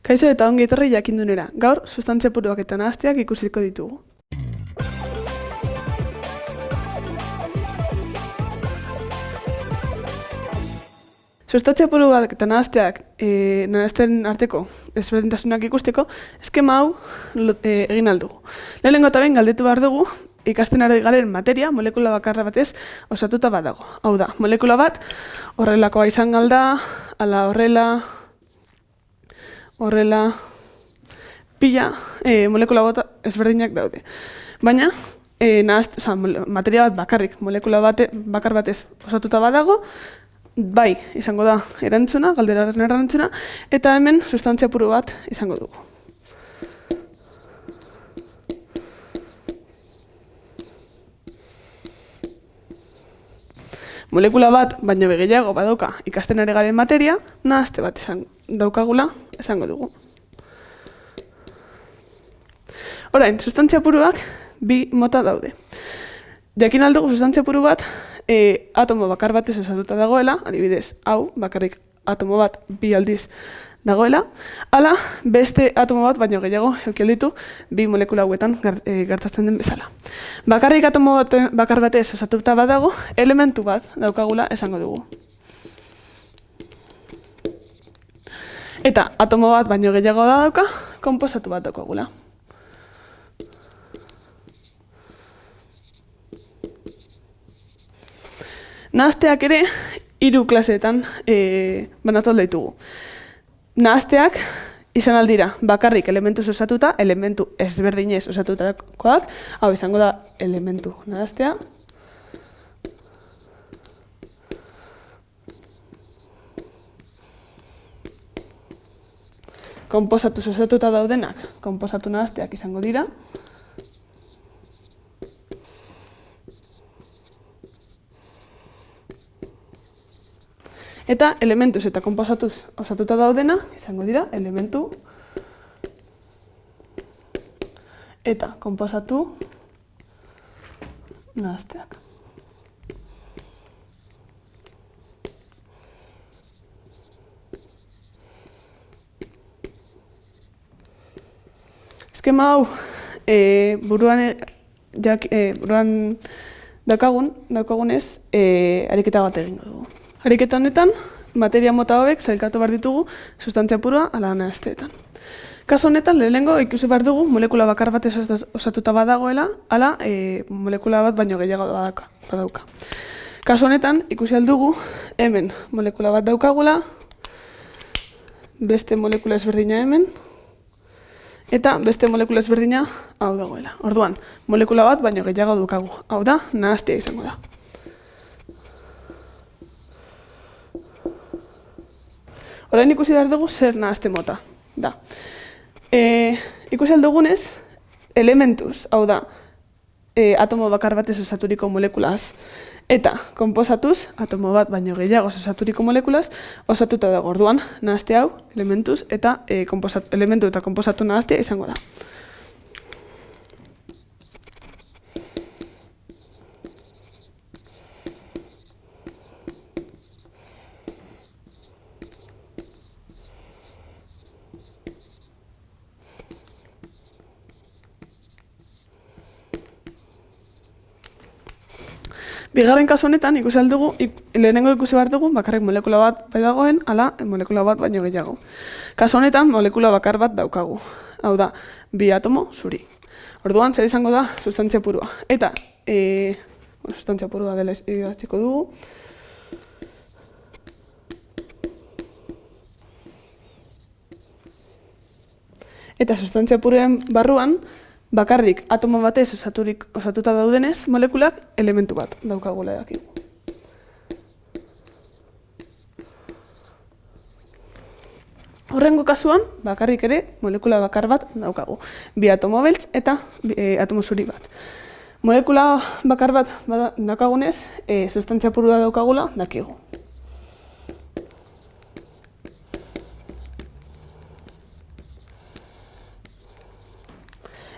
Kaixo eta ongi etorri jakindunera. Gaur, sustantzia puruak eta nahasteak ikusiko ditugu. Sustantzia puruak eta nahasteak nahasten arteko ezberdintasunak ikusteko, eskema hau egin aldugu. Lehenengo eta behin galdetu behar dugu, ikasten ari garen materia molekula bakarra batez osatuta badago. Hau da, molekula bat horrelakoa izan galda, ala horrela, pila molekula bat ezberdinak daude. Baina, materia bat bakarrik, molekula bakar batez osatuta badago, bai, izango da erantzuna, galderaren erantzuna, eta hemen sustantzia puru bat izango dugu. Molekula bat, baino gehiago badauka ikasten ari garen materia, nahaste bat daukagula esango dugu. Orain, sustantzia puruak bi mota daude. Jakin aldugu sustantzia puru bat atomo bakar batez osatuta dagoela, adibidez, hau, bakarrik atomo bat bi aldiz dagoela, ala beste atomo bat baino gehiago eukialditu bi molekula hauetan gertatzen den bezala. Bakarrik atomo bakar batez osatuta badago, elementu bat daukagula esango dugu. Eta atomo bat baino gehiago dauka, konposatu bat daukagula. Nahasteak ere, 3 klaseetan banatu ditugu. Nahasteak izan aldira bakarrik elementuz osatuta, elementu ezberdinez osatutakoak, hau izango da elementu nahastea. Konposatuz osatuta daudenak, konposatu nahasteak izango dira. Eta elementuz eta konposatuz osatuta daudena, izango dira, elementu eta konposatu nahasteak. Eskema hau buruan daukagunez ariketa bat egingo dugu. Ariketa honetan, materia mota hauek sailkatu behar ditugu sustantzia purua ala nahasteetan. Kasu honetan, lehenengo ikusi behar dugu molekula bakar bat osatuta badagoela, ala molekula bat baino gehiago badauka. Kasu honetan, ikusi aldugu hemen molekula bat daukagula, beste molekula ezberdina hemen, eta beste molekula ezberdina hau dagoela. Orduan, molekula bat baino gehiago daukagu. Hau da, nahastea izango da. Orain ikusi behar dugu zer nahaste mota. Da. Ikusi aldugunez, elementuz, hau da, atomo bakar batez osaturiko molekulaz, eta konposatuz, atomo bat baino gehiago osaturiko molekulaz, osatuta dago. Orduan, nahaste hau, elementuz eta elementu eta konposatu nahastea izango da. Bigarren kasu honetan, lehenengo ikusi behar dugu, bakarrik molekula bat bai dagoen, ala molekula bat baino gehiago. Kasu honetan, molekula bakar bat daukagu. Hau da, bi atomo zuri. Orduan, zer izango da sustantzia purua. Eta, sustantzia purua dela idatziko dugu. Eta sustantzia puruen barruan, bakarrik atomo batez osatuta daudenez, molekulak elementu bat daukagula dakigu. Horrengo kasuan, bakarrik ere molekula bakar bat daukagu. Bi atomo beltz eta atomo zuri bat. Molekula bakar bat daukagunez, sustantzia purua daukagula dakigu.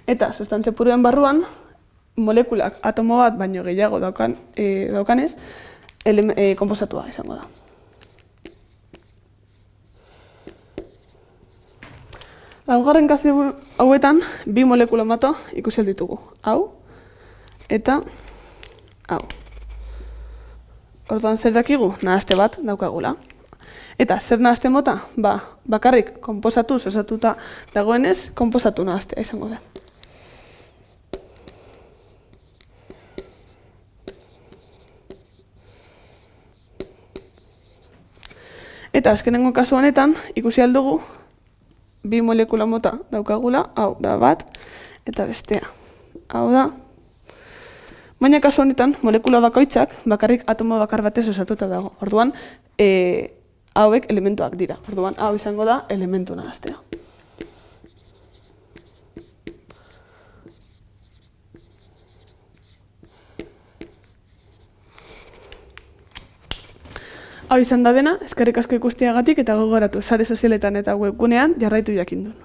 Eta sustantzia puruen barruan, molekulak atomo bat baino gehiago daukanez, konposatua izango da. Laugarren kasu hauetan, bi molekula mato ikusi ditugu. Hau eta hau. Orduan zer dakigu? Nahaste bat daukagula. Eta zer nahaste mota? Bakarrik konposatuz osatuta dagoenez, konposatu nahastea izango da. Eta azkenengo kasu honetan, ikusi aldugu, bi molekula mota daukagula, hau da bat, eta bestea. Hau da. Baina kasu honetan, molekula bakoitzak bakarrik atomo bakar batez osatuta dago. Orduan, hauek elementuak dira. Orduan, hau izango da elementu nahastea. Hau izan da dena, eskerrik asko ikusteagatik eta gogoratu sare sozialetan eta webgunean jarraitu jakindun.